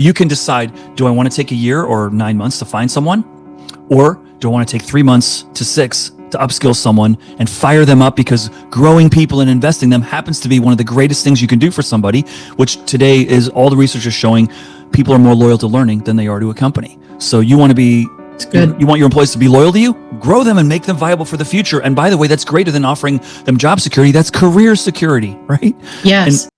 You can decide, do I want to take a year or 9 months to find someone? Or do I want to take 3 months to 6 to upskill someone and fire them up, because growing people and investing them happens to be one of the greatest things you can do for somebody, which today is all the research is showing people are more loyal to learning than they are to a company. So you want to be, you want your employees to be loyal to you, grow them and make them viable for the future. And by the way, that's greater than offering them job security. That's career security, right? Yes.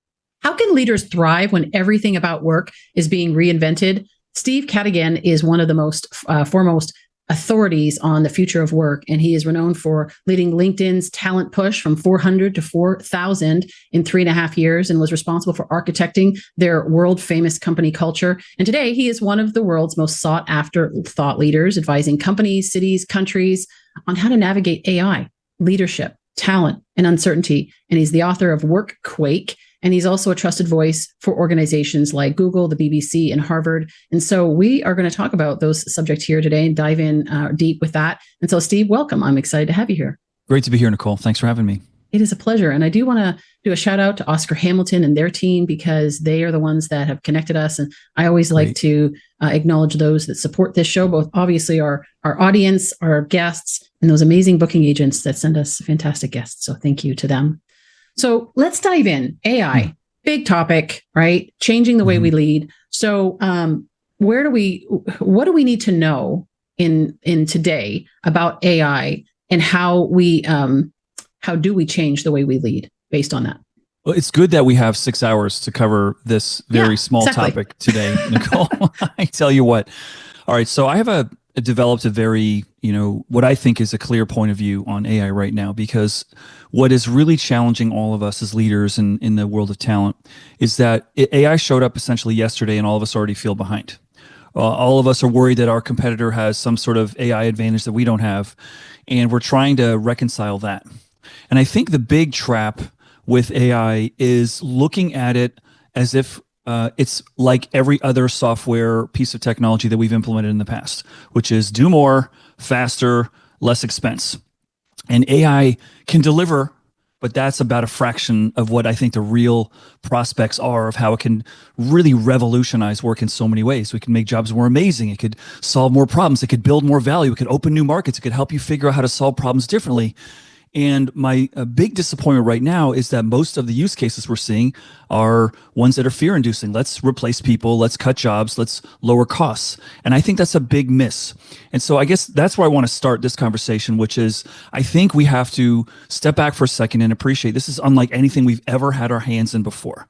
How can leaders thrive when everything about work is being reinvented? Steve Cadigan is one of the most foremost authorities on the future of work, and he is renowned for leading LinkedIn's talent push from 400 to 4,000 in 3.5 years, and was responsible for architecting their world-famous company culture. And today, he is one of the world's most sought-after thought leaders, advising companies, cities, countries on how to navigate AI, leadership, talent, and uncertainty. And he's the author of Workquake. And he's also a trusted voice for organizations like Google, the BBC, and Harvard. And so we are going to talk about those subjects here today and dive in deep with that. And so, Steve, welcome. I'm excited to have you here. Great to be here, Nicole. Thanks for having me. It is a pleasure. And I do want to do a shout out to Oscar Hamilton and their team, because they are the ones that have connected us. And I always like to acknowledge those that support this show, both obviously our audience, our guests, and those amazing booking agents that send us fantastic guests. So thank you to them. So let's dive in. AI, big topic, right? Changing the way we lead. So what do we need to know in today about AI, and how do we change the way we lead based on that? Well, it's good that we have 6 hours to cover this very small topic today, Nicole. I tell you what. All right. So I have developed a very, what I think is a clear point of view on AI right now, because what is really challenging all of us as leaders in the world of talent is that AI showed up essentially yesterday, and all of us already feel behind. All of us are worried that our competitor has some sort of AI advantage that we don't have, and we're trying to reconcile that. And I think the big trap with AI is looking at it as if it's like every other software piece of technology that we've implemented in the past, which is do more, faster, less expense. And AI can deliver, but that's about a fraction of what I think the real prospects are of how it can really revolutionize work in so many ways. We can make jobs more amazing. It could solve more problems. It could build more value. It could open new markets. It could help you figure out how to solve problems differently. And my big disappointment right now is that most of the use cases we're seeing are ones that are fear-inducing. Let's replace people. Let's cut jobs. Let's lower costs. And I think that's a big miss. And so I guess that's where I want to start this conversation, which is I think we have to step back for a second and appreciate this is unlike anything we've ever had our hands in before.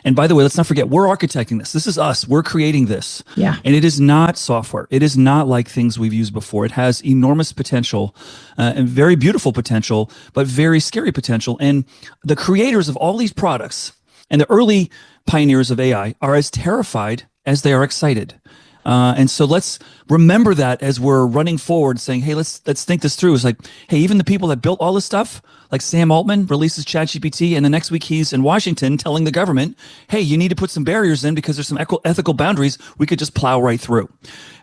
And by the way, let's not forget, we're architecting this. This is us. We're creating this. Yeah. And it is not software. It is not like things we've used before. It has enormous potential and very beautiful potential, but very scary potential. And the creators of all these products and the early pioneers of AI are as terrified as they are excited. And so let's remember that as we're running forward, saying, hey, let's think this through. It's like, hey, even the people that built all this stuff, like Sam Altman releases ChatGPT, and the next week he's in Washington telling the government, hey, you need to put some barriers in because there's some ethical boundaries we could just plow right through.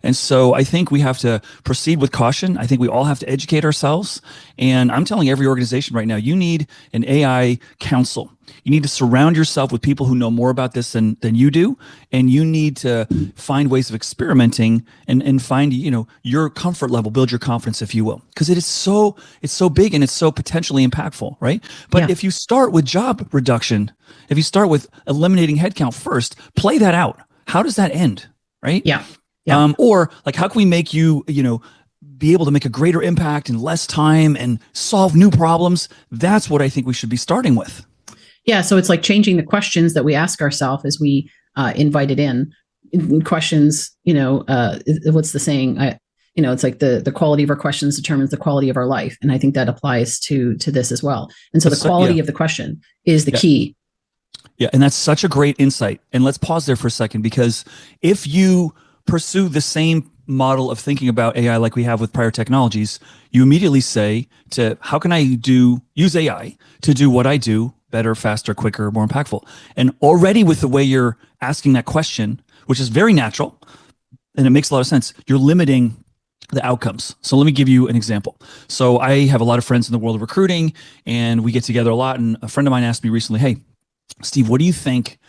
And so I think we have to proceed with caution. I think we all have to educate ourselves. And I'm telling every organization right now, you need an AI council. You need to surround yourself with people who know more about this than you do. And you need to find ways of experimenting and find, your comfort level, build your confidence, if you will. Because it's so big and it's so potentially impactful, right? But if you start with job reduction, if you start with eliminating headcount first, play that out. How does that end, right? Yeah. Or like, how can we make you, be able to make a greater impact in less time and solve new problems? That's what I think we should be starting with. Yeah. So it's like changing the questions that we ask ourselves as we invite it in. Questions, what's the saying? It's like the quality of our questions determines the quality of our life. And I think that applies to this as well. And so the quality of the question is the key. Yeah. And that's such a great insight. And let's pause there for a second, because if you pursue the same model of thinking about AI like we have with prior technologies, you immediately say how can I use AI to do what I do better, faster, quicker, more impactful? And already with the way you're asking that question, which is very natural, and it makes a lot of sense, you're limiting the outcomes. So let me give you an example. So I have a lot of friends in the world of recruiting, and we get together a lot. And a friend of mine asked me recently, hey, Steve, what do you think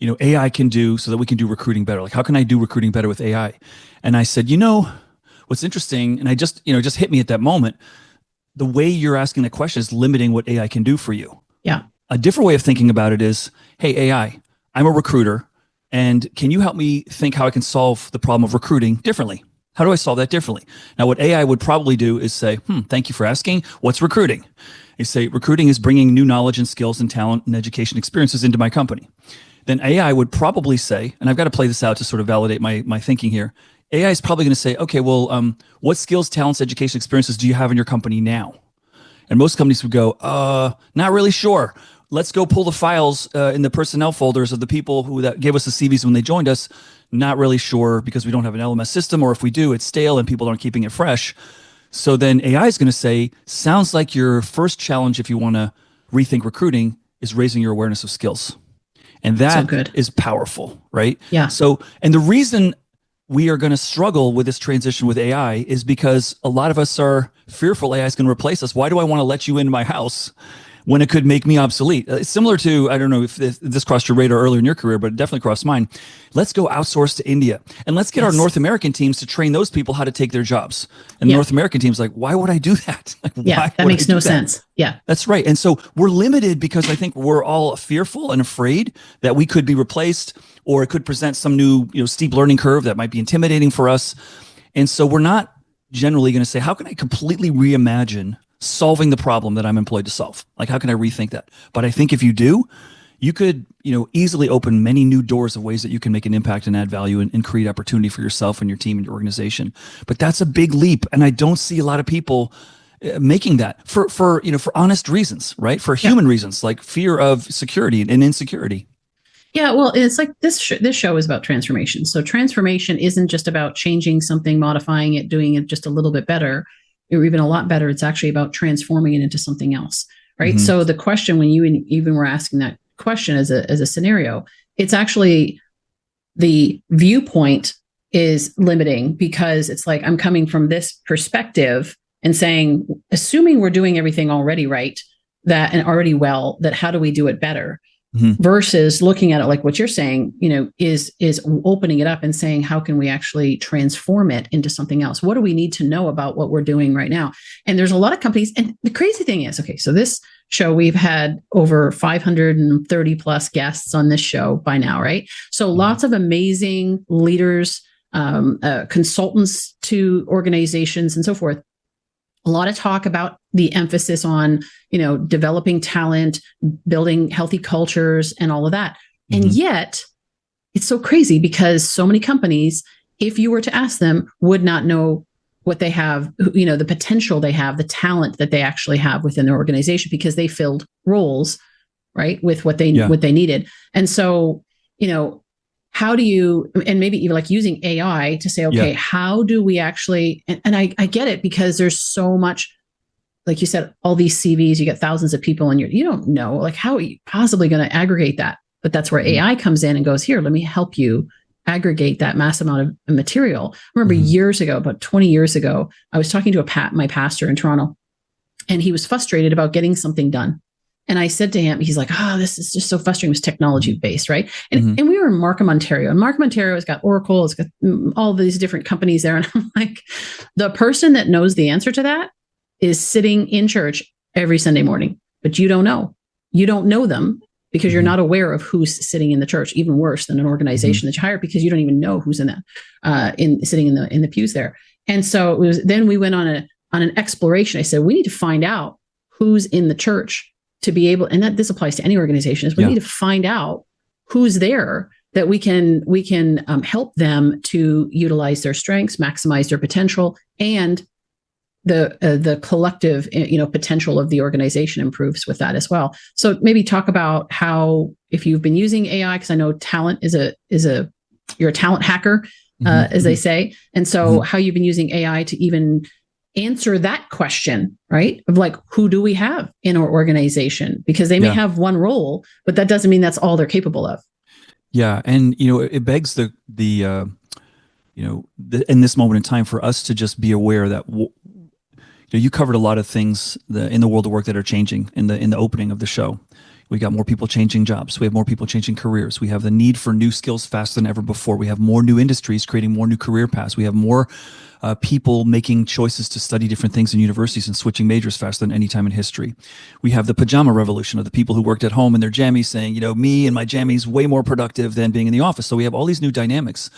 AI can do so that we can do recruiting better. Like, how can I do recruiting better with AI? And I said, what's interesting, and I just hit me at that moment. The way you're asking the question is limiting what AI can do for you. Yeah. A different way of thinking about it is, hey, AI, I'm a recruiter, and can you help me think how I can solve the problem of recruiting differently? How do I solve that differently? Now, what AI would probably do is say, thank you for asking. What's recruiting? You say, recruiting is bringing new knowledge and skills and talent and education experiences into my company. Then AI would probably say, and I've got to play this out to sort of validate my thinking here. AI is probably going to say, okay, well, what skills, talents, education experiences do you have in your company now? And most companies would go, not really sure. Let's go pull the files in the personnel folders of the people that gave us the CVs when they joined us. Not really sure because we don't have an LMS system, or if we do, it's stale and people aren't keeping it fresh. So then AI is going to say, sounds like your first challenge if you want to rethink recruiting is raising your awareness of skills. And that is powerful, right? Yeah. So, and the reason we are going to struggle with this transition with AI is because a lot of us are fearful AI is going to replace us. Why do I want to let you into my house when it could make me obsolete? It's similar to, I don't know if this crossed your radar earlier in your career, but it definitely crossed mine. Let's go outsource to India and let's get our North American teams to train those people how to take their jobs. And the North American team's like, why would I do that? That makes no sense. Yeah. That's right. And so we're limited because I think we're all fearful and afraid that we could be replaced, or it could present some new, steep learning curve that might be intimidating for us. And so we're not generally going to say, how can I completely reimagine solving the problem that I'm employed to solve? Like, how can I rethink that? But I think if you do, you could, easily open many new doors of ways that you can make an impact and add value and create opportunity for yourself and your team and your organization. But that's a big leap. And I don't see a lot of people making that for honest reasons, right? For human reasons, like fear of security and insecurity. Yeah, well, it's like this show is about transformation. So transformation isn't just about changing something, modifying it, doing it just a little bit better, or even a lot better. It's actually about transforming it into something else, right? Mm-hmm. So the question, when you even were asking that question as a scenario, it's actually the viewpoint is limiting, because it's like I'm coming from this perspective and saying, assuming we're doing everything already right, that and already well, that how do we do it better? Mm-hmm. Versus looking at it like what you're saying, is opening it up and saying, how can we actually transform it into something else? What do we need to know about what we're doing right now? And there's a lot of companies. And the crazy thing is, okay, so this show, we've had over 530 plus guests on this show by now, right? So lots of amazing leaders, consultants to organizations and so forth. A lot of talk about the emphasis on, developing talent, building healthy cultures and all of that. Mm-hmm. And yet it's so crazy because so many companies, if you were to ask them, would not know what they have, the potential they have, the talent that they actually have within their organization, because they filled roles, right, with what they needed. And so, how do you, and maybe even like using AI to say, okay, how do we actually, and I get it, because there's so much, like you said, all these CVs, you get thousands of people and you don't know, like, how are you possibly going to aggregate that? But that's where AI comes in and goes, here, let me help you aggregate that mass amount of material. I remember years ago, about 20 years ago, I was talking to my pastor in Toronto, and he was frustrated about getting something done. And I said to him, he's like, this is just so frustrating. It was technology based, right? And we were in Markham, Ontario. And Markham, Ontario has got Oracle, it's got all these different companies there. And I'm like, the person that knows the answer to that is sitting in church every Sunday morning. But you don't know. You don't know them because you're not aware of who's sitting in the church, even worse than an organization that you hire, because you don't even know who's in that, sitting in the pews there. And so then we went on an exploration. I said, we need to find out who's in the church to be able, and that this applies to any organization, is we need to find out who's there, that we can help them to utilize their strengths, maximize their potential, and the collective potential of the organization improves with that as well. So maybe talk about how, if you've been using AI, because I know talent you're a talent hacker, as they say, and so how you've been using AI to even answer that question, right? Of like, who do we have in our organization? Because they may have one role, but that doesn't mean that's all they're capable of. Yeah. And, it begs in this moment in time for us to just be aware that, you covered a lot of things in the world of work that are changing in the opening of the show. We got more people changing jobs. We have more people changing careers. We have the need for new skills faster than ever before. We have more new industries creating more new career paths. We have more people making choices to study different things in universities and switching majors faster than any time in history. We have the pajama revolution of the people who worked at home in their jammies saying, me and my jammies way more productive than being in the office. So we have all these new dynamics.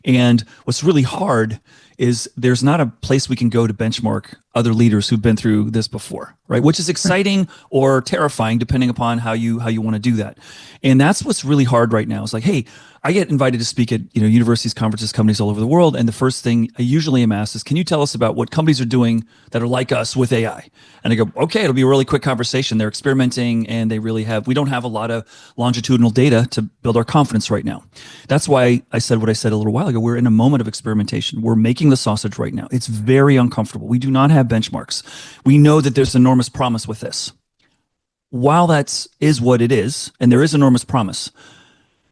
And what's really hard is there's not a place we can go to benchmark other leaders who've been through this before, right? Which is exciting or terrifying depending upon how you want to do that. And that's what's really hard right now. It's like, hey, I get invited to speak at universities, conferences, companies all over the world, and the first thing I usually am asked is, can you tell us about what companies are doing that are like us with AI? And I go, okay, it'll be a really quick conversation. They're experimenting, and we don't have a lot of longitudinal data to build our confidence right now. That's why I said what I said a little while ago. We're in a moment of experimentation. We're making the sausage right now. It's very uncomfortable. We do not have benchmarks. We know that there's enormous promise with this. While that is what it is, and there is enormous promise,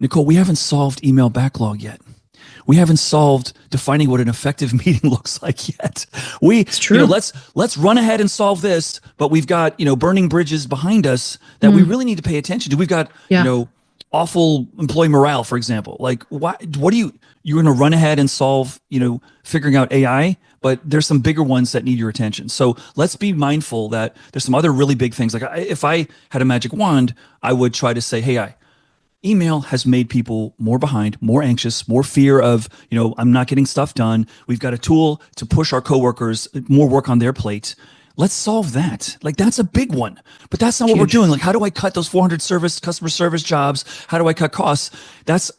Nicole, we haven't solved email backlog yet. We haven't solved defining what an effective meeting looks like yet. It's true. Let's run ahead and solve this, but we've got burning bridges behind us that we really need to pay attention to. We've got awful employee morale, for example. Like, what do you're going to run ahead and solve figuring out AI, but there's some bigger ones that need your attention. So let's be mindful that there's some other really big things. Like if I had a magic wand, I would try to say, hey, email has made people more behind, more anxious, more fear of, I'm not getting stuff done. We've got a tool to push our coworkers more work on their plate. Let's solve that. Like, that's a big one, but that's not what we're doing. Like, how do I cut those 400 customer service jobs? How do I cut costs?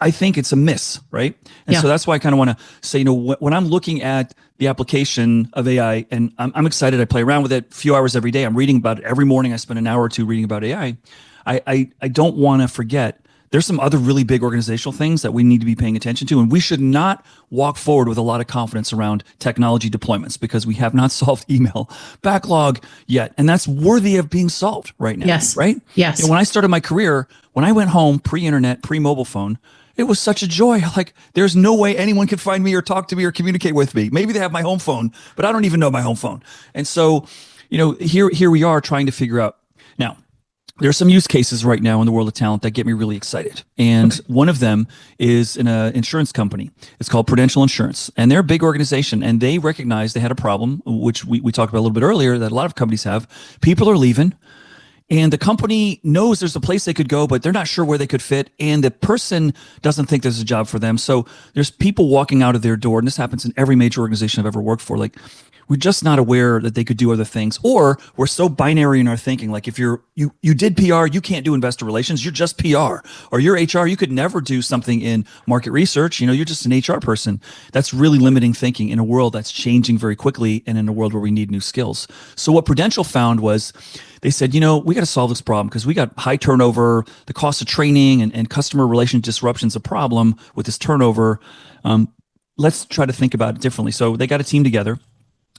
I think it's a miss, right? And so that's why I kind of want to say, when I'm looking at the application of AI, and I'm excited, I play around with it a few hours every day. I'm reading about it every morning. I spend an hour or two reading about AI. I don't want to forget there's some other really big organizational things that we need to be paying attention to. And we should not walk forward with a lot of confidence around technology deployments because we have not solved email backlog yet. And that's worthy of being solved right now. Yes. Right? Yes. When I started my career, when I went home pre-internet, pre-mobile phone, it was such a joy. Like, there's no way anyone could find me or talk to me or communicate with me. Maybe they have my home phone, but I don't even know my home phone. And so, here we are trying to figure out now. There are some use cases right now in the world of talent that get me really excited. And one of them is in an insurance company. It's called Prudential Insurance. And they're a big organization. And they recognized they had a problem, which we talked about a little bit earlier, that a lot of companies have. People are leaving. And the company knows there's a place they could go, but they're not sure where they could fit. And the person doesn't think there's a job for them. So there's people walking out of their door. And this happens in every major organization I've ever worked for. Like, we're just not aware that they could do other things, or we're so binary in our thinking. Like, if you did PR, you can't do investor relations. You're just PR, or you're HR. You could never do something in market research. You're just an HR person. That's really limiting thinking in a world that's changing very quickly and in a world where we need new skills. So what Prudential found was they said, we got to solve this problem because we got high turnover. The cost of training and customer relation disruption is a problem with this turnover. Let's try to think about it differently. So they got a team together.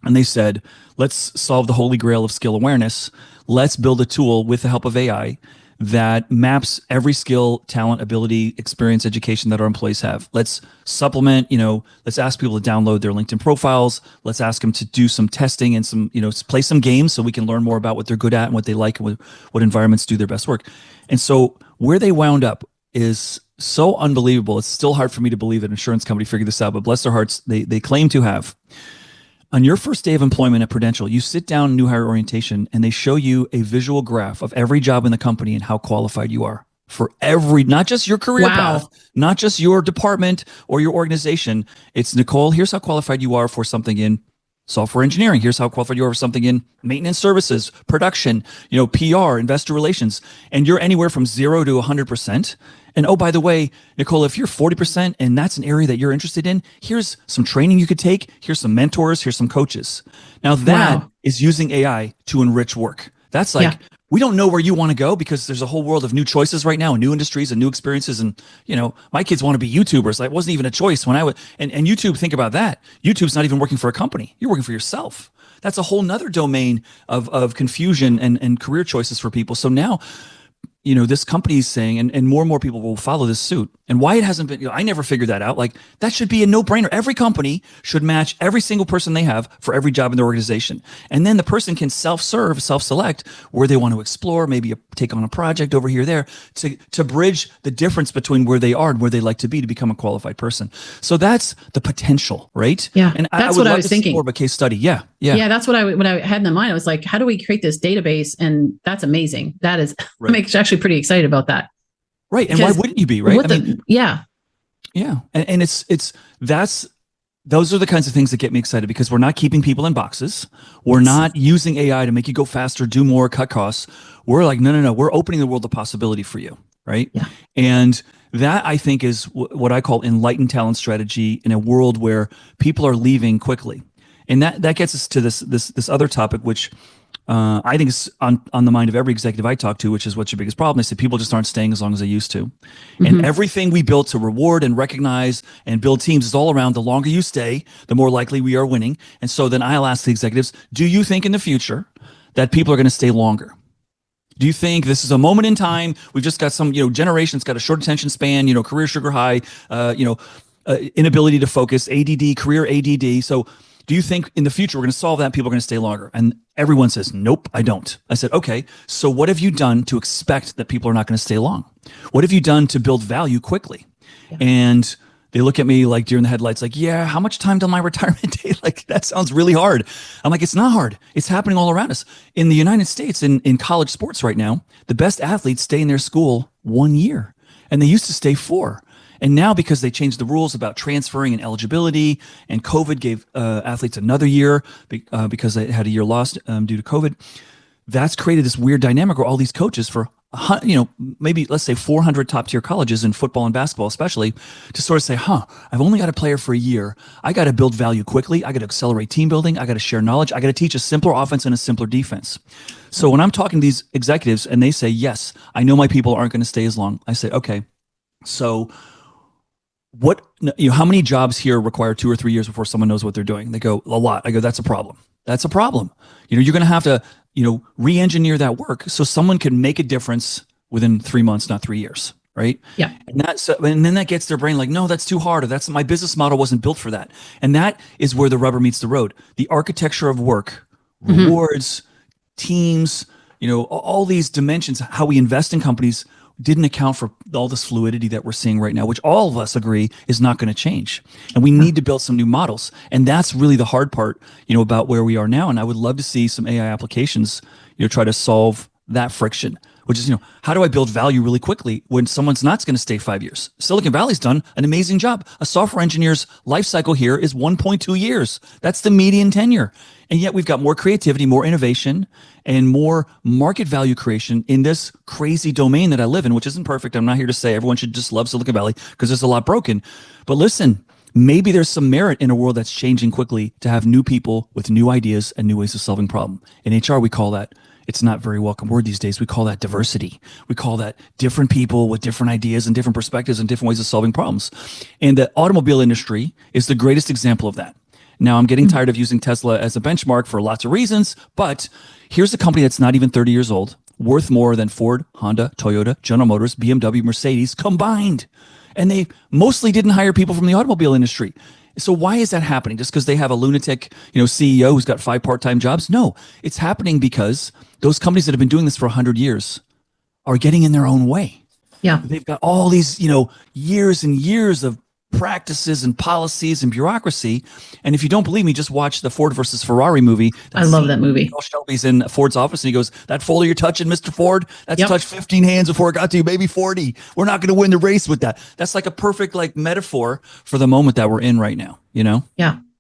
And they said, let's solve the holy grail of skill awareness. Let's build a tool with the help of AI that maps every skill, talent, ability, experience, education that our employees have. Let's supplement, let's ask people to download their LinkedIn profiles. Let's ask them to do some testing and some, play some games so we can learn more about what they're good at and what they like and what environments do their best work. And so where they wound up is so unbelievable. It's still hard for me to believe that an insurance company figured this out, but bless their hearts, they claim to have. On your first day of employment at Prudential, you sit down in new hire orientation and they show you a visual graph of every job in the company and how qualified you are for not just your career path, not just your department or your organization. It's, Nicole, here's how qualified you are for something in software engineering. Here's how qualified you are for something in maintenance services, production, PR, investor relations. And you're anywhere from 0 to 100%. And oh, by the way, Nicole, if you're 40% and that's an area that you're interested in, here's some training you could take. Here's some mentors. Here's some coaches. Now that is using AI to enrich work. That's like, we don't know where you want to go because there's a whole world of new choices right now and new industries and new experiences. And, my kids want to be YouTubers. That wasn't even a choice when I would, and YouTube, think about that. YouTube's not even working for a company. You're working for yourself. That's a whole nother domain of confusion and career choices for people. So now this company is saying, and more people will follow this suit. And why it hasn't been, I never figured that out. Like, that should be a no-brainer. Every company should match every single person they have for every job in their organization. And then the person can self-select where they want to explore, maybe take on a project over here, there, to bridge the difference between where they are and where they like to be to become a qualified person. So that's the potential, right? Yeah. And that's I would what I love was to see thinking. more of a case study. Yeah. That's what I had in mind. I was like, how do we create this database? And that's amazing. That is, right. I'm actually pretty excited about that. Right. And why wouldn't you be, right? Yeah. And those are the kinds of things that get me excited, because we're not keeping people in boxes. We're not using AI to make you go faster, do more, cut costs. We're like, no. We're opening the world of possibility for you. Right. Yeah. And that, I think, is what I call enlightened talent strategy in a world where people are leaving quickly. And that gets us to this other topic, which I think is on the mind of every executive I talk to, which is, what's your biggest problem? They said people just aren't staying as long as they used to. Mm-hmm. And everything we built to reward and recognize and build teams is all around the longer you stay, the more likely we are winning. And so then I'll ask the executives, do you think in the future that people are going to stay longer? Do you think this is a moment in time? We've just got some, generation's got a short attention span, career sugar high, inability to focus, ADD, career ADD. So do you think in the future we're going to solve that and people are going to stay longer? And everyone says, nope, I don't. I said, okay, so what have you done to expect that people are not going to stay long? What have you done to build value quickly? Yeah. And they look at me like deer in the headlights, like, yeah, how much time till my retirement day? Like, that sounds really hard. I'm like, it's not hard. It's happening all around us. In the United States, in college sports right now, the best athletes stay in their school 1 year, and they used to stay 4. And now, because they changed the rules about transferring and eligibility, and COVID gave athletes another year because they had a year lost due to COVID, that's created this weird dynamic where all these coaches for, maybe let's say 400 top tier colleges in football and basketball, especially, to sort of say, I've only got a player for a year. I got to build value quickly. I got to accelerate team building. I got to share knowledge. I got to teach a simpler offense and a simpler defense. So when I'm talking to these executives and they say, yes, I know my people aren't going to stay as long, I say, okay, so how many jobs here require 2 or 3 years before someone knows what they're doing? They go, a lot. I go, that's a problem. That's a problem. You're going to have to, re-engineer that work so someone can make a difference within 3 months, not 3 years. Right. Yeah. And then that gets their brain like, no, that's too hard. Or my business model wasn't built for that. And that is where the rubber meets the road. The architecture of work, rewards, teams, all these dimensions, how we invest in companies didn't account for all this fluidity that we're seeing right now, which all of us agree is not going to change. And we need to build some new models. And that's really the hard part, about where we are now. And I would love to see some AI applications, try to solve that friction, which is, how do I build value really quickly when someone's not going to stay 5 years? Silicon Valley's done an amazing job. A software engineer's life cycle here is 1.2 years. That's the median tenure. And yet we've got more creativity, more innovation, and more market value creation in this crazy domain that I live in, which isn't perfect. I'm not here to say everyone should just love Silicon Valley, because there's a lot broken. But listen, maybe there's some merit in a world that's changing quickly to have new people with new ideas and new ways of solving problems. In HR, we call that, it's not very welcome word these days, we call that diversity. We call that different people with different ideas and different perspectives and different ways of solving problems. And the automobile industry is the greatest example of that. Now, I'm getting tired of using Tesla as a benchmark for lots of reasons, but here's a company that's not even 30 years old, worth more than Ford, Honda, Toyota, General Motors, BMW, Mercedes combined. And they mostly didn't hire people from the automobile industry. So why is that happening? Just because they have a lunatic, CEO who's got 5 part-time jobs? No, it's happening because those companies that have been doing this for 100 years are getting in their own way. Yeah. They've got all these, years and years of practices and policies and bureaucracy. And if you don't believe me, just watch the Ford versus Ferrari movie. I love that movie. Shelby's in Ford's office and he goes, that folder you're touching, Mr. Ford, that's touched 15 hands before it got to you, maybe 40. We're not going to win the race with that. That's like a perfect metaphor for the moment that we're in right now, Yeah.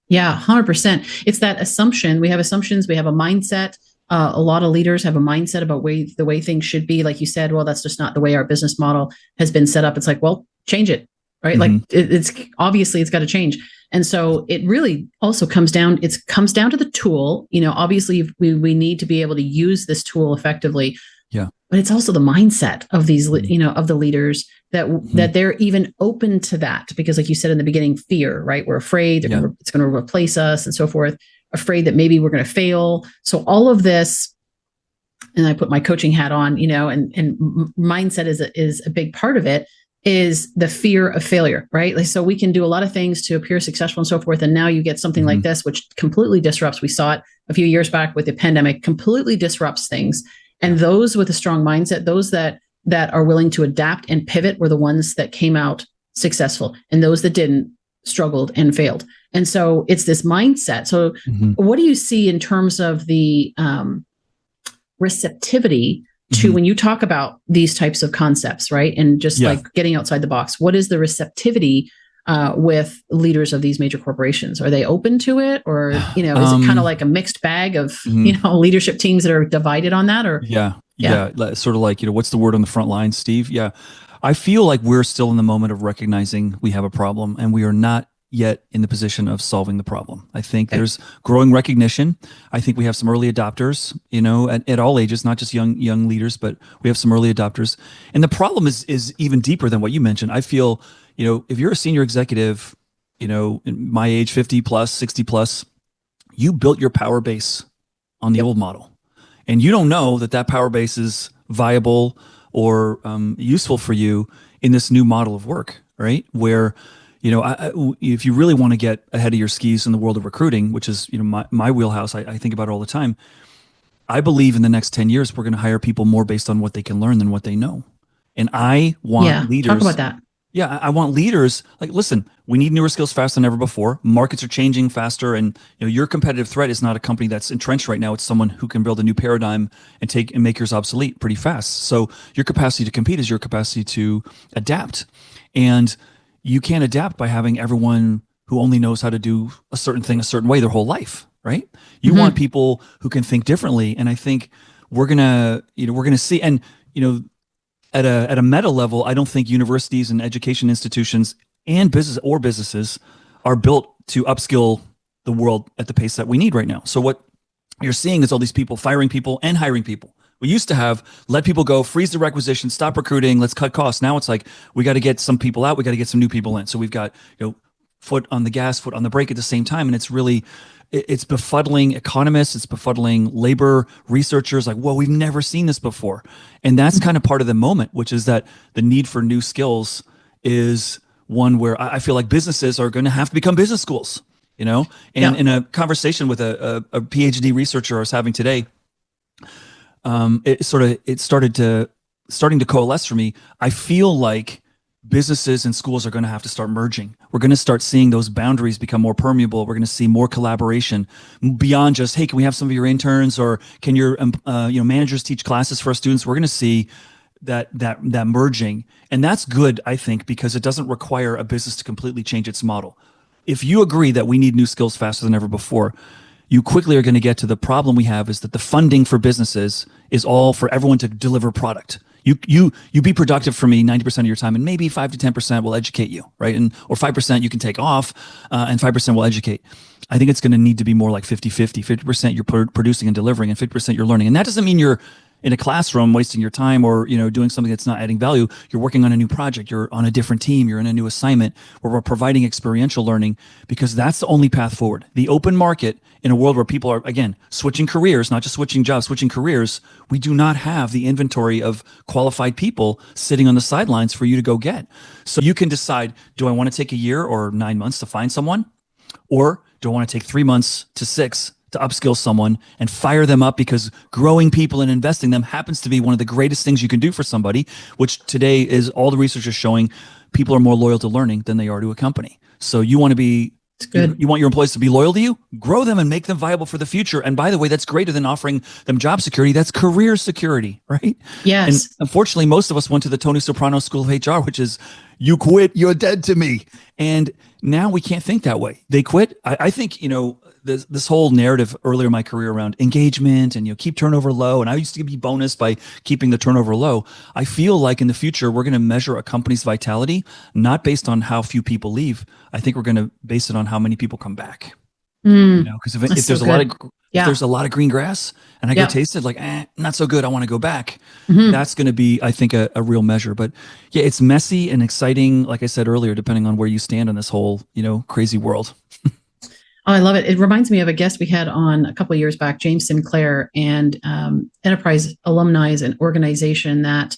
Yeah. 100%. It's that assumption. We have assumptions. We have a mindset. A lot of leaders have a mindset about the way things should be. Like you said, well, that's just not the way our business model has been set up. It's like, well, change it. Right. Like it's obviously it's got to change. And so it really also comes down to the tool. Obviously we need to be able to use this tool effectively. Yeah. But it's also the mindset of these, of the leaders that they're even open to that, because like you said in the beginning, fear, right? We're afraid it's going to replace us and so forth, afraid that maybe we're going to fail. So all of this and I put my coaching hat on, and mindset is a big part of it, is the fear of failure, right? Like, so we can do a lot of things to appear successful and so forth. And now you get something like this, which completely disrupts. We saw it a few years back with the pandemic, completely disrupts things. And those with a strong mindset, those that are willing to adapt and pivot, were the ones that came out successful. And those that didn't struggled and failed. And so it's this mindset. So what do you see in terms of the receptivity to when you talk about these types of concepts, right? And just like getting outside the box, what is the receptivity with leaders of these major corporations? Are they open to it, or, is it kind of like a mixed bag of, leadership teams that are divided on that? Or yeah. Sort of like, what's the word on the front line, Steve? Yeah. I feel like we're still in the moment of recognizing we have a problem, and we are not yet in the position of solving the problem. I think there's growing recognition. I think we have some early adopters, at all ages, not just young leaders, but we have some early adopters. And the problem is even deeper than what you mentioned. I feel, if you're a senior executive, in my age, 50 plus, 60 plus, you built your power base on the old model, and you don't know that power base is viable or useful for you in this new model of work, right? Where if you really want to get ahead of your skis in the world of recruiting, which is my wheelhouse, I think about it all the time. I believe in the next 10 years we're going to hire people more based on what they can learn than what they know, and I want leaders. Talk about that. Yeah, I want leaders like, listen, we need newer skills faster than ever before. Markets are changing faster, and your competitive threat is not a company that's entrenched right now. It's someone who can build a new paradigm and make yours obsolete pretty fast. So your capacity to compete is your capacity to adapt, and you can't adapt by having everyone who only knows how to do a certain thing a certain way their whole life, right? You want people who can think differently, and I think we're gonna see, and at a meta level, I don't think universities and education institutions and businesses are built to upskill the world at the pace that we need right now. So what you're seeing is all these people firing people and hiring people. We used to have let people go, freeze the requisition, stop recruiting, let's cut costs. Now it's like we got to get some people out, we got to get some new people in. So we've got foot on the gas, foot on the brake at the same time, and it's befuddling economists, it's befuddling labor researchers. Like, whoa, we've never seen this before, and that's kind of part of the moment, which is that the need for new skills is one where I feel like businesses are going to have to become business schools. And in a conversation with a PhD researcher I was having today. Starting to coalesce for me. I feel like businesses and schools are going to have to start merging. We're going to start seeing those boundaries become more permeable. We're going to see more collaboration beyond just, hey, can we have some of your interns, or can your managers teach classes for our students? We're going to see that merging, and that's good, I think, because it doesn't require a business to completely change its model. If you agree that we need new skills faster than ever before, you quickly are going to get to the problem we have is that the funding for businesses is all for everyone to deliver product. You be productive for me 90% of your time, and maybe 5 to 10% will educate you, right? Or 5% you can take off, and 5% will educate. I think it's going to need to be more like 50-50. 50% you're producing and delivering, and 50% you're learning. And that doesn't mean you're in a classroom wasting your time, or doing something that's not adding value. You're working on a new project, you're on a different team, you're in a new assignment where we're providing experiential learning, because that's the only path forward. The open market, in a world where people are, again, switching careers, not just switching jobs, switching careers, we do not have the inventory of qualified people sitting on the sidelines for you to go get. So you can decide, do I want to take a year or 9 months to find someone? Or do I want to take 3 months to 6 to upskill someone and fire them up, because growing people and investing in them happens to be one of the greatest things you can do for somebody, which today is all the research is showing people are more loyal to learning than they are to a company. So you want to be, you want your employees to be loyal to you, grow them and make them viable for the future. And by the way, that's greater than offering them job security. That's career security, right? Yes. And unfortunately, most of us went to the Tony Soprano School of HR, which is, you quit, you're dead to me. And now we can't think that way. They quit. I think, this whole narrative earlier in my career around engagement and keep turnover low, and I used to be bonus by keeping the turnover low. I feel like in the future we're going to measure a company's vitality not based on how few people leave. I think we're going to base it on how many people come back. Because if there's there's a lot of green grass and I go taste it, like not so good, I want to go back. That's going to be, I think, a real measure. But yeah, it's messy and exciting, like I said earlier, depending on where you stand on this whole crazy world. Oh, I love it. It reminds me of a guest we had on a couple of years back, James Sinclair, and Enterprise Alumni is an organization that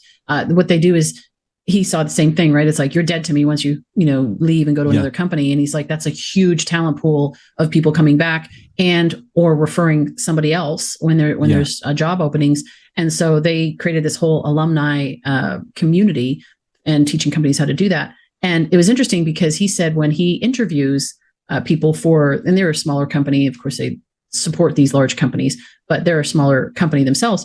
what they do is he saw the same thing, right? It's like you're dead to me once you leave and go to another company, and he's like, that's a huge talent pool of people coming back and or referring somebody else when there's job openings, and so they created this whole alumni community and teaching companies how to do that. And it was interesting because he said when he interviews people and they're a smaller company. Of course, they support these large companies, but they're a smaller company themselves.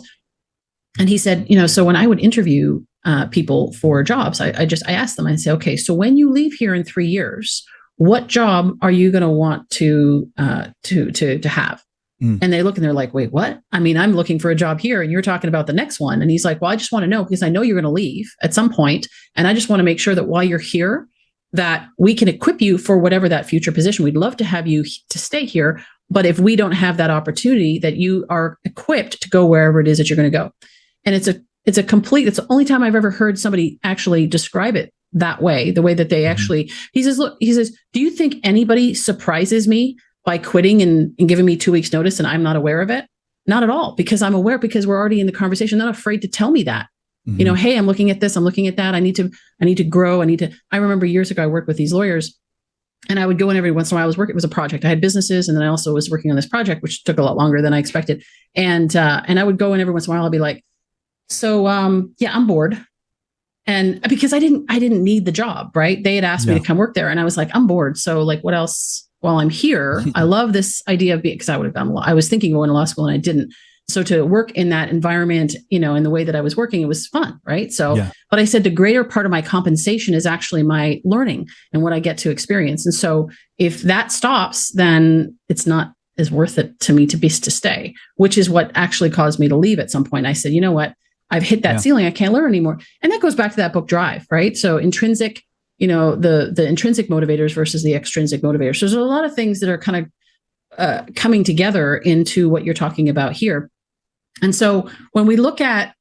And he said, so when I would interview people for jobs, I asked them, I say, okay, so when you leave here in 3 years, what job are you going to want to have? And they look and they're like, wait, what? I mean, I'm looking for a job here and you're talking about the next one. And he's like, well, I just want to know because I know you're going to leave at some point, and I just want to make sure that while you're here, that we can equip you for whatever that future position. We'd love to have you to stay here, but if we don't have that opportunity, that you are equipped to go wherever it is that you're going to go. And it's the only time I've ever heard somebody actually describe it that way, the way that they actually, he says, do you think anybody surprises me by quitting and giving me 2 weeks notice and I'm not aware of it? Not at all, because I'm aware, because we're already in the conversation. Not afraid to tell me that. Hey, I'm looking at this, I'm looking at that. I need to grow. I remember years ago, I worked with these lawyers and I would go in every once in a while. It was a project. I had businesses. And then I also was working on this project, which took a lot longer than I expected. And I would go in every once in a while. I'll be like, so, I'm bored. And because I didn't need the job, right? They had asked me to come work there and I was like, I'm bored. So like, what else while I'm here? I love this idea of because I was thinking going to law school and I didn't. So to work in that environment, in the way that I was working, it was fun, right? So, but I said the greater part of my compensation is actually my learning and what I get to experience. And so if that stops, then it's not as worth it to me to stay, which is what actually caused me to leave at some point. I said, you know what? I've hit that ceiling. I can't learn anymore. And that goes back to that book Drive, right? So intrinsic, the intrinsic motivators versus the extrinsic motivators. So there's a lot of things that are kind of coming together into what you're talking about here. And so when we look at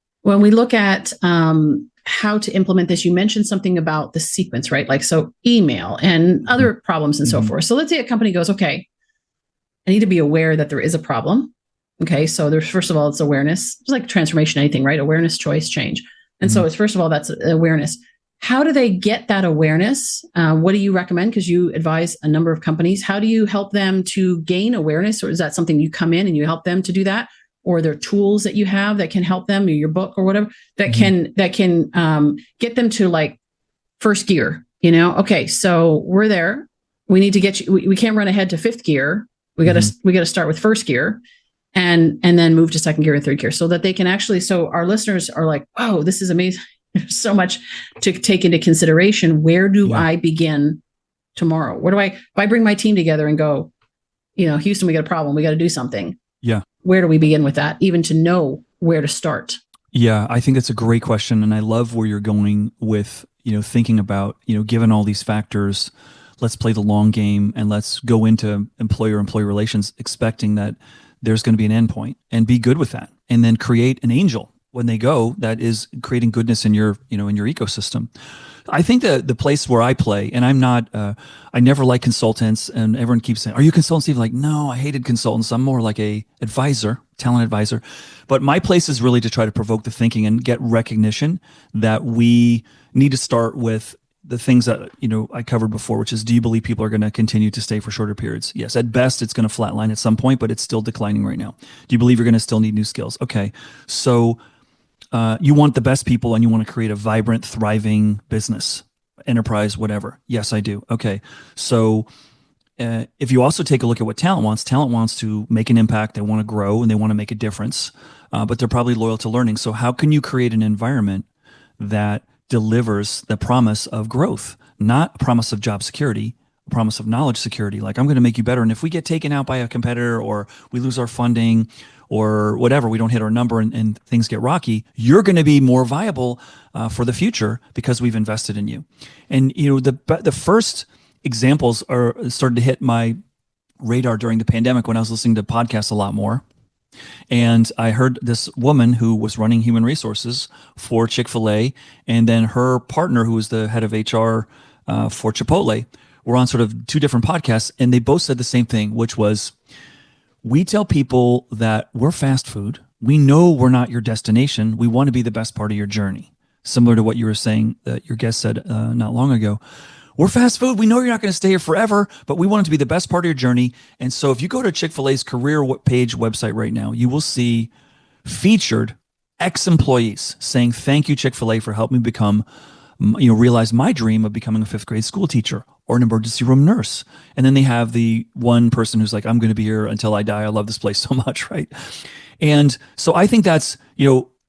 how to implement this, you mentioned something about the sequence, right? Like, so email and other problems and so forth. So let's say a company goes, okay, I need to be aware that there is a problem. Okay. So there's, first of all, it's awareness. It's like transformation, anything, right? Awareness, choice, change. And so it's, first of all, that's awareness. How do they get that awareness? What do you recommend? Because you advise a number of companies. How do you help them to gain awareness? Or is that something you come in and you help them to do that? Or are there tools that you have that can help them, or your book or whatever that can get them to like first gear, Okay, so we're there. We need to get you, we can't run ahead to fifth gear. We got to start with first gear and then move to second gear and third gear so that they can actually, so our listeners are like, oh, this is amazing. There's so much to take into consideration. Where do I begin tomorrow? If I bring my team together and go, Houston, we got a problem. We got to do something. Yeah. Where do we begin with that, even to know where to start? Yeah, I think that's a great question. And I love where you're going with, thinking about, given all these factors, let's play the long game and let's go into employer-employee relations expecting that there's going to be an endpoint and be good with that. And then create an angel when they go that is creating goodness in your, in your ecosystem. I think the place where I play, and I'm not, I never like consultants, and everyone keeps saying, are you a consultant, Steve? Like, no, I hated consultants. I'm more like a advisor, talent advisor. But my place is really to try to provoke the thinking and get recognition that we need to start with the things that, I covered before, which is, do you believe people are going to continue to stay for shorter periods? Yes. At best, it's going to flatline at some point, but it's still declining right now. Do you believe you're going to still need new skills? Okay. So, you want the best people and you want to create a vibrant, thriving business, enterprise, whatever. Yes, I do. Okay. So if you also take a look at what talent wants to make an impact. They want to grow and they want to make a difference, but they're probably loyal to learning. So how can you create an environment that delivers the promise of growth, not a promise of job security, a promise of knowledge security? Like, I'm going to make you better. And if we get taken out by a competitor or we lose our funding or whatever, we don't hit our number and things get rocky, you're going to be more viable for the future because we've invested in you. And, the first examples started to hit my radar during the pandemic when I was listening to podcasts a lot more. And I heard this woman who was running human resources for Chick-fil-A, and then her partner, who was the head of HR for Chipotle, were on sort of two different podcasts, and they both said the same thing, which was, we tell people that we're fast food. We know we're not your destination. We want to be the best part of your journey. Similar to what you were saying that your guest said not long ago. We're fast food. We know you're not going to stay here forever, but we want it to be the best part of your journey. And so if you go to Chick-fil-A's career page website right now, you will see featured ex-employees saying, thank you, Chick-fil-A, for helping me become, realize my dream of becoming a fifth grade school teacher or an emergency room nurse. And then they have the one person who's like, I'm going to be here until I die. I love this place so much, right? And so I think that's,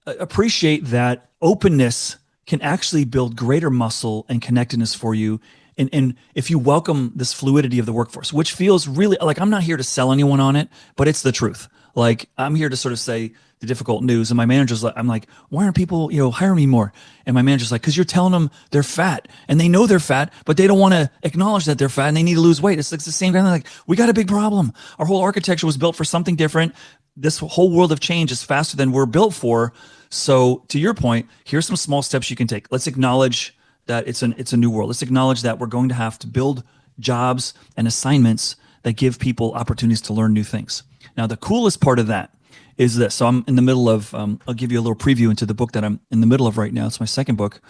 appreciate that openness can actually build greater muscle and connectedness for you. And if you welcome this fluidity of the workforce, which feels really like, I'm not here to sell anyone on it, but it's the truth. Like, I'm here to sort of say the difficult news. And my manager's like, I'm like, why aren't people, hiring me more? And my manager's like, because you're telling them they're fat and they know they're fat, but they don't want to acknowledge that they're fat and they need to lose weight. It's like the same kind of like, we got a big problem. Our whole architecture was built for something different. This whole world of change is faster than we're built for. So to your point, here's some small steps you can take. Let's acknowledge that it's a new world. Let's acknowledge that we're going to have to build jobs and assignments that give people opportunities to learn new things. Now, the coolest part of that is this. So I'm in the middle of, I'll give you a little preview into the book that I'm in the middle of right now. It's my second book.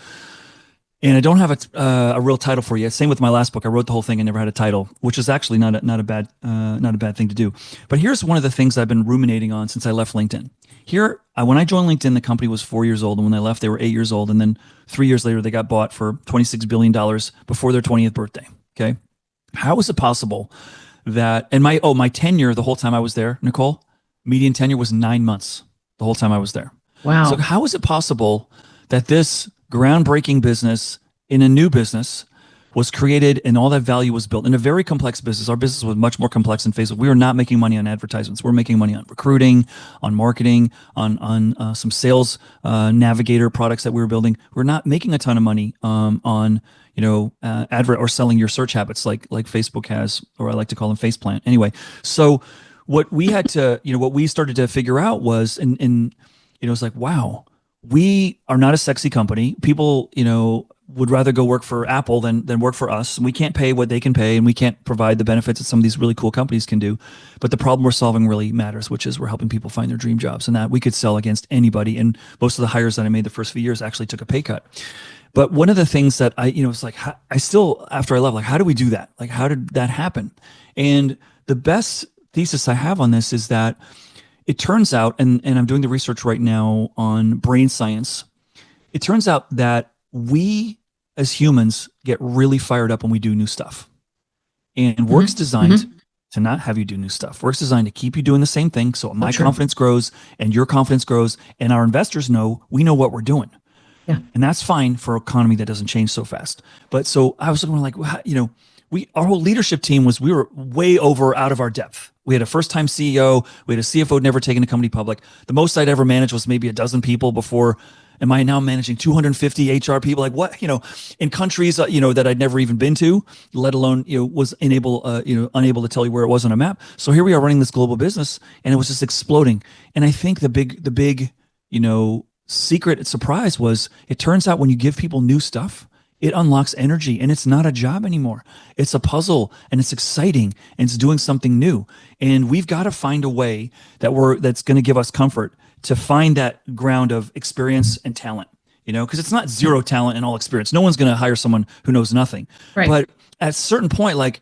And I don't have a real title for you. Same with my last book. I wrote the whole thing and never had a title, which is actually not a bad thing to do. But here's one of the things I've been ruminating on since I left LinkedIn. Here, when I joined LinkedIn, the company was 4 years old, and when I left, they were 8 years old. And then 3 years later, they got bought for $26 billion before their 20th birthday. Okay, how is it possible that? And my tenure the whole time I was there, Nicole, median tenure was 9 months the whole time I was there. Wow. So how is it possible that this groundbreaking business in a new business was created and all that value was built in a very complex business? Our business was much more complex than Facebook. We were not making money on advertisements. We're making money on recruiting, on marketing, on some sales navigator products that we were building. We're not making a ton of money on advert or selling your search habits like Facebook has, or I like to call them faceplant. Anyway, so what we had to, what we started to figure out was, and it's like, wow, we are not a sexy company. People, would rather go work for Apple than work for us. And we can't pay what they can pay, and we can't provide the benefits that some of these really cool companies can do. But the problem we're solving really matters, which is we're helping people find their dream jobs, and that we could sell against anybody. And most of the hires that I made the first few years actually took a pay cut. But one of the things that it's like, I still, after I left, like, how do we do that? Like, how did that happen? And the best thesis I have on this is that it turns out, and I'm doing the research right now on brain science, it turns out that we as humans get really fired up when we do new stuff. And work's designed to not have you do new stuff. Work's designed to keep you doing the same thing. So my confidence grows and your confidence grows, and our investors know we know what we're doing. Yeah. And that's fine for an economy that doesn't change so fast. But so I was looking like, our whole leadership team we were way out of our depth. We had a first-time CEO. We had a CFO who'd never taken a company public. The most I'd ever managed was maybe a dozen people before. Am I now managing 250 HR people? Like what, in countries, that I'd never even been to, let alone, was unable to tell you where it was on a map. So here we are running this global business, and it was just exploding. And I think the big, secret surprise was, it turns out when you give people new stuff, it unlocks energy, and it's not a job anymore. It's a puzzle, and it's exciting, and it's doing something new. And we've got to find a way that's going to give us comfort to find that ground of experience and talent, because it's not zero talent and all experience. No one's going to hire someone who knows nothing. Right. But at a certain point, like,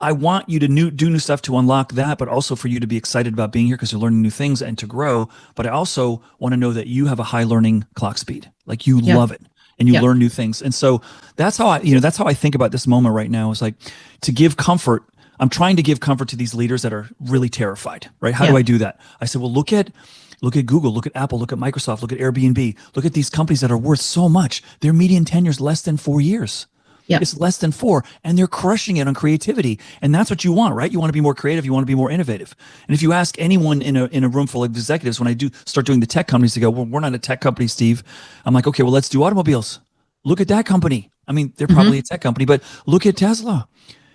I want you to do new stuff to unlock that, but also for you to be excited about being here because you're learning new things and to grow. But I also want to know that you have a high learning clock speed. Like, you love it. And you learn new things. And so that's how I think about this moment right now, is like, to give comfort. I'm trying to give comfort to these leaders that are really terrified, right? How do I do that? I said, well, look at Google, look at Apple, look at Microsoft, look at Airbnb, look at these companies that are worth so much. Their median tenure is less than 4 years. Yeah. It's less than 4, and they're crushing it on creativity. And that's what you want, right? You want to be more creative. You want to be more innovative. And if you ask anyone in a room full of executives, when I do start doing the tech companies, they go, well, we're not a tech company, Steve. I'm like, okay, well, let's do automobiles. Look at that company. I mean, they're probably a tech company, but look at Tesla.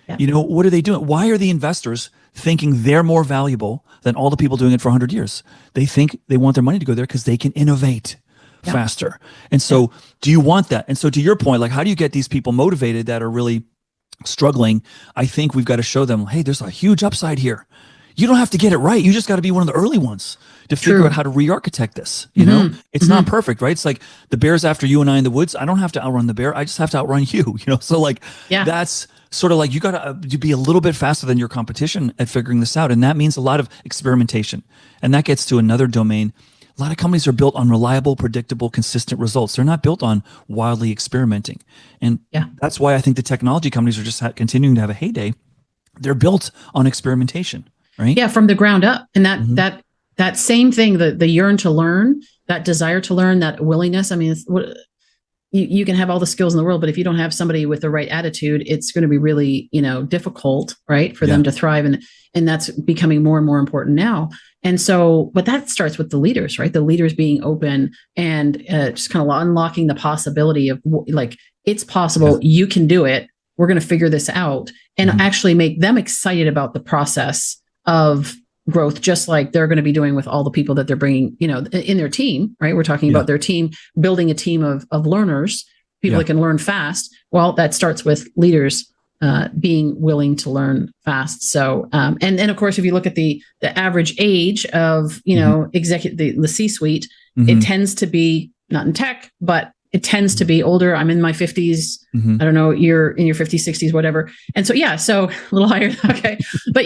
Yeah. What are they doing? Why are the investors thinking they're more valuable than all the people doing it for 100 years? They think they want their money to go there because they can innovate faster. And so do you want that? And so to your point, like, how do you get these people motivated that are really struggling, I think we've got to show them, hey, there's a huge upside here. You don't have to get it right. You just got to be one of the early ones to figure out how to re-architect this. You know, it's not perfect, right? It's like the bear's after you and I in the woods. I don't have to outrun the bear. I just have to outrun you, you know? So like, that's sort of like, you got to be a little bit faster than your competition at figuring this out. And that means a lot of experimentation. And that gets to another domain. A lot of companies are built on reliable, predictable, consistent results. They're not built on wildly experimenting. And that's why I think the technology companies are just continuing to have a heyday. They're built on experimentation, right? Yeah, from the ground up. And that same thing, the yearn to learn, that desire to learn, that willingness. I mean, you can have all the skills in the world, but if you don't have somebody with the right attitude, it's going to be really, difficult, right, for them to thrive. And that's becoming more and more important now. And so, but that starts with the leaders, right? The leaders being open and just kind of unlocking the possibility of like, it's possible, you can do it. We're going to figure this out, and actually make them excited about the process of growth, just like they're going to be doing with all the people that they're bringing, in their team, right? We're talking about their team, building a team of learners, people that can learn fast. Well, that starts with leaders being willing to learn fast. So, and then of course, if you look at the average age of, executive, the C-suite, it tends to be not in tech, but it tends to be older. I'm in my 50s. I don't know, you're in your 50s, 60s, whatever. And so, so a little higher. Okay. But,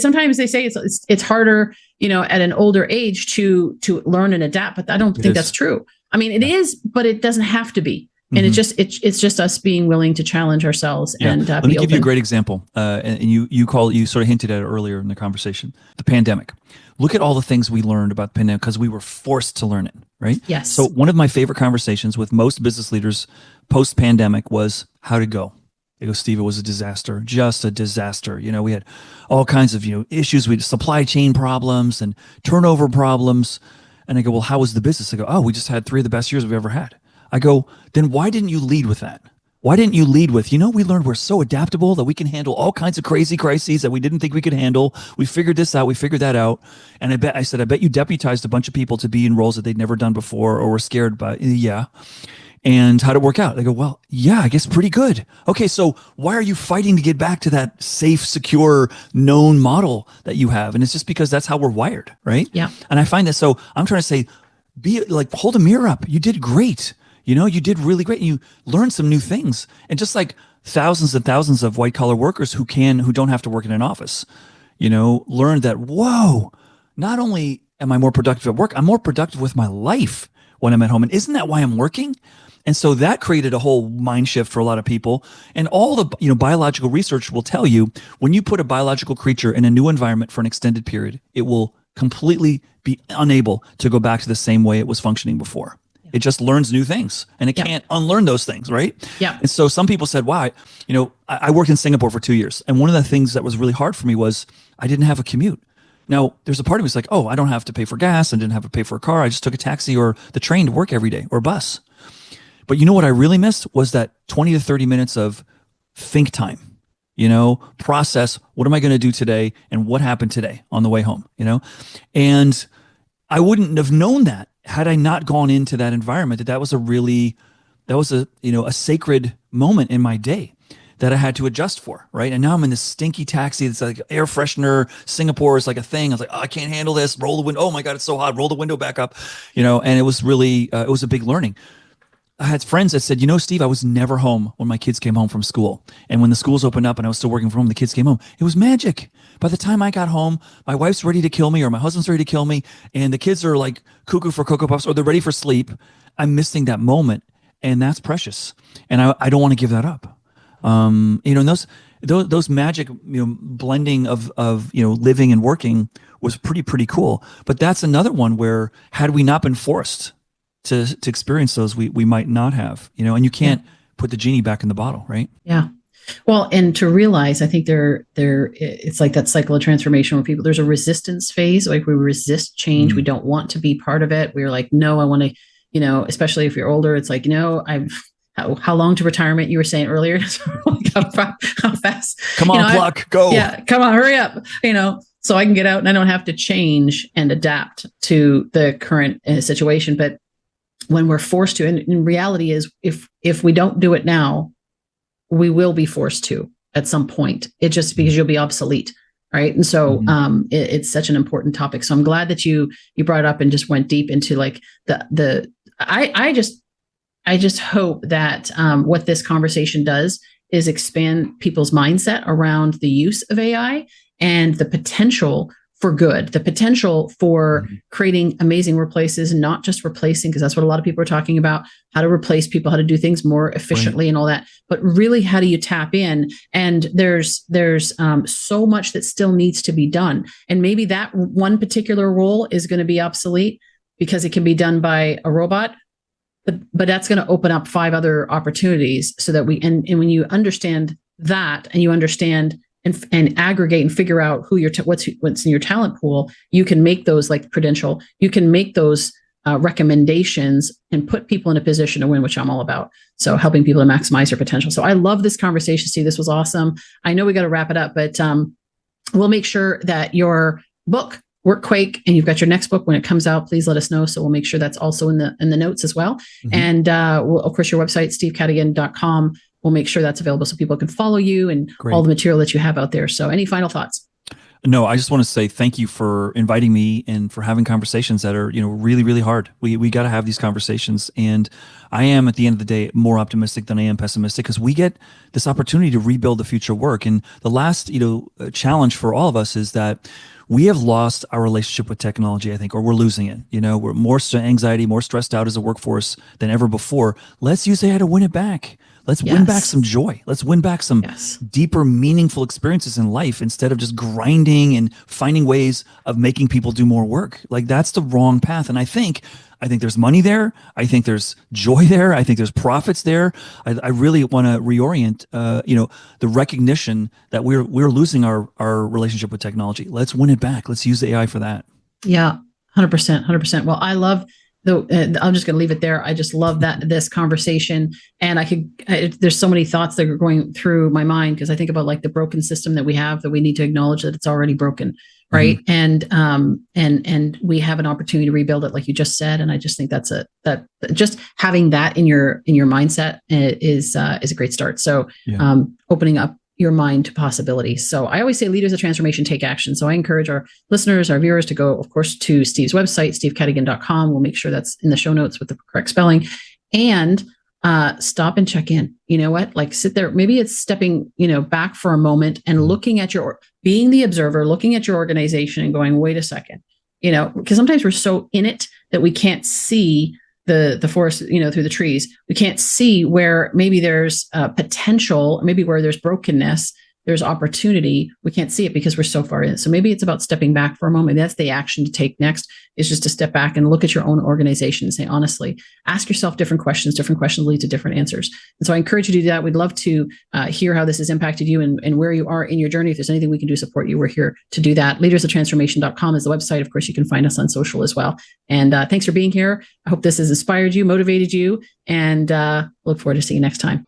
sometimes they say it's harder, at an older age to learn and adapt, but I don't think that's true. I mean, it is, but it doesn't have to be. And it's just us being willing to challenge ourselves and let me give you a great example. And you sort of hinted at it earlier in the conversation, the pandemic. Look at all the things we learned about the pandemic because we were forced to learn it, right? Yes. So one of my favorite conversations with most business leaders post-pandemic was how to go. They go, Steve, it was a disaster, just a disaster. We had all kinds of issues. We had supply chain problems and turnover problems. And I go, well, how was the business? I go, oh, we just had 3 of the best years we've ever had. I go, then why didn't you lead with that? Why didn't you lead with, we learned we're so adaptable that we can handle all kinds of crazy crises that we didn't think we could handle. We figured this out. We figured that out. And I bet you deputized a bunch of people to be in roles that they'd never done before or were scared by. Yeah. And how'd it work out? They go, well, I guess pretty good. Okay, so why are you fighting to get back to that safe, secure, known model that you have? And it's just because that's how we're wired, right? Yeah. And I find that, so I'm trying to say, be like, hold a mirror up. You did great. You did really great. And you learned some new things. And just like thousands and thousands of white collar workers who don't have to work in an office, learned that, whoa, not only am I more productive at work, I'm more productive with my life when I'm at home. And isn't that why I'm working? And so that created a whole mind shift for a lot of people. And all the biological research will tell you, when you put a biological creature in a new environment for an extended period, it will completely be unable to go back to the same way it was functioning before. It just learns new things, and it can't unlearn those things, right? Yeah. And so some people said, wow, I worked in Singapore for 2 years. And one of the things that was really hard for me was I didn't have a commute. Now, there's a part of me that's like, oh, I don't have to pay for gas. I didn't have to pay for a car. I just took a taxi or the train to work every day, or a bus. But what I really missed was that 20 to 30 minutes of think time, process, what am I going to do today and what happened today on the way home, And I wouldn't have known that had I not gone into that environment, that was a sacred moment in my day that I had to adjust for, right? And now I'm in this stinky taxi. It's like air freshener. Singapore is like a thing. I was like, oh, I can't handle this. Roll the window. Oh my God, it's so hot. Roll the window back up, and it was really, it was a big learning. I had friends that said, Steve, I was never home when my kids came home from school. And when the schools opened up and I was still working from home, the kids came home. It was magic. By the time I got home, my wife's ready to kill me or my husband's ready to kill me. And the kids are like cuckoo for Cocoa Puffs or they're ready for sleep. I'm missing that moment. And that's precious. And I don't want to give that up. And those magic, blending of living and working was pretty cool. But that's another one where had we not been forced to experience those, we might not have, and you can't put the genie back in the bottle, right? Yeah. Well, and to realize, I think it's like that cycle of transformation where there's a resistance phase, like we resist change. We don't want to be part of it. We're like, no, I want to, especially if you're older, it's like, how long to retirement you were saying earlier? How fast? Come on, clock, go. Yeah. Come on, hurry up, so I can get out and I don't have to change and adapt to the current situation. But when we're forced to, and in reality is if we don't do it now, we will be forced to, at some point. It just because you'll be obsolete. Right. And so it's such an important topic. So I'm glad that you brought it up and just went deep into like I just hope that what this conversation does is expand people's mindset around the use of AI and the potential for good, the potential for creating amazing workplaces, not just replacing, because that's what a lot of people are talking about, how to replace people, how to do things more efficiently and all that, but really how do you tap in? And there's so much that still needs to be done. And maybe that one particular role is going to be obsolete because it can be done by a robot, but that's going to open up 5 other opportunities so that and when you understand that and you understand and aggregate and figure out who what's in your talent pool, you can make those like Prudential, you can make those recommendations and put people in a position to win, which I'm all about. So helping people to maximize their potential. So I love this conversation, Steve. This was awesome. I know we got to wrap it up, but we'll make sure that your book, Workquake, and you've got your next book when it comes out, please let us know. So we'll make sure that's also in the notes as well. And of course, your website, stevecadigan.com. We'll make sure that's available so people can follow you and all the material that you have out there. So any final thoughts? No, I just want to say thank you for inviting me and for having conversations that are, really, really hard. We got to have these conversations. And I am, at the end of the day, more optimistic than I am pessimistic because we get this opportunity to rebuild the future work. And the last, challenge for all of us is that we have lost our relationship with technology, I think, or we're losing it. We're more anxiety, more stressed out as a workforce than ever before. Let's use AI to win it back. Let's win back some joy. Let's win back some deeper, meaningful experiences in life instead of just grinding and finding ways of making people do more work. Like that's the wrong path. And I think there's money there. I think there's joy there. I think there's profits there. I really want to reorient, the recognition that we're losing our relationship with technology. Let's win it back. Let's use the AI for that. Yeah, 100%. Well, I love I'm just going to leave it there. I just love this conversation, and there's so many thoughts that are going through my mind because I think about like the broken system that we have that we need to acknowledge that it's already broken, right? And we have an opportunity to rebuild it, like you just said. And I just think that just having that in your mindset is a great start. So opening up your mind to possibilities. So I always say leaders of transformation take action. So I encourage our listeners, our viewers to go, of course, to Steve's website, stevecadigan.com. We'll make sure that's in the show notes with the correct spelling, and stop and check in. You know what? Like sit there. Maybe it's stepping, back for a moment and looking at being the observer, looking at your organization and going, wait a second, because sometimes we're so in it that we can't see the forest, through the trees. We can't see where maybe there's potential, maybe where there's brokenness, there's opportunity. We can't see it because we're so far in. So maybe it's about stepping back for a moment. That's the action to take next, is just to step back and look at your own organization and say, honestly, ask yourself different questions. Different questions lead to different answers. And so I encourage you to do that. We'd love to hear how this has impacted you and where you are in your journey. If there's anything we can do to support you, we're here to do that. leadersoftransformation.com is the website. Of course, you can find us on social as well. And thanks for being here. I hope this has inspired you, motivated you, and look forward to seeing you next time.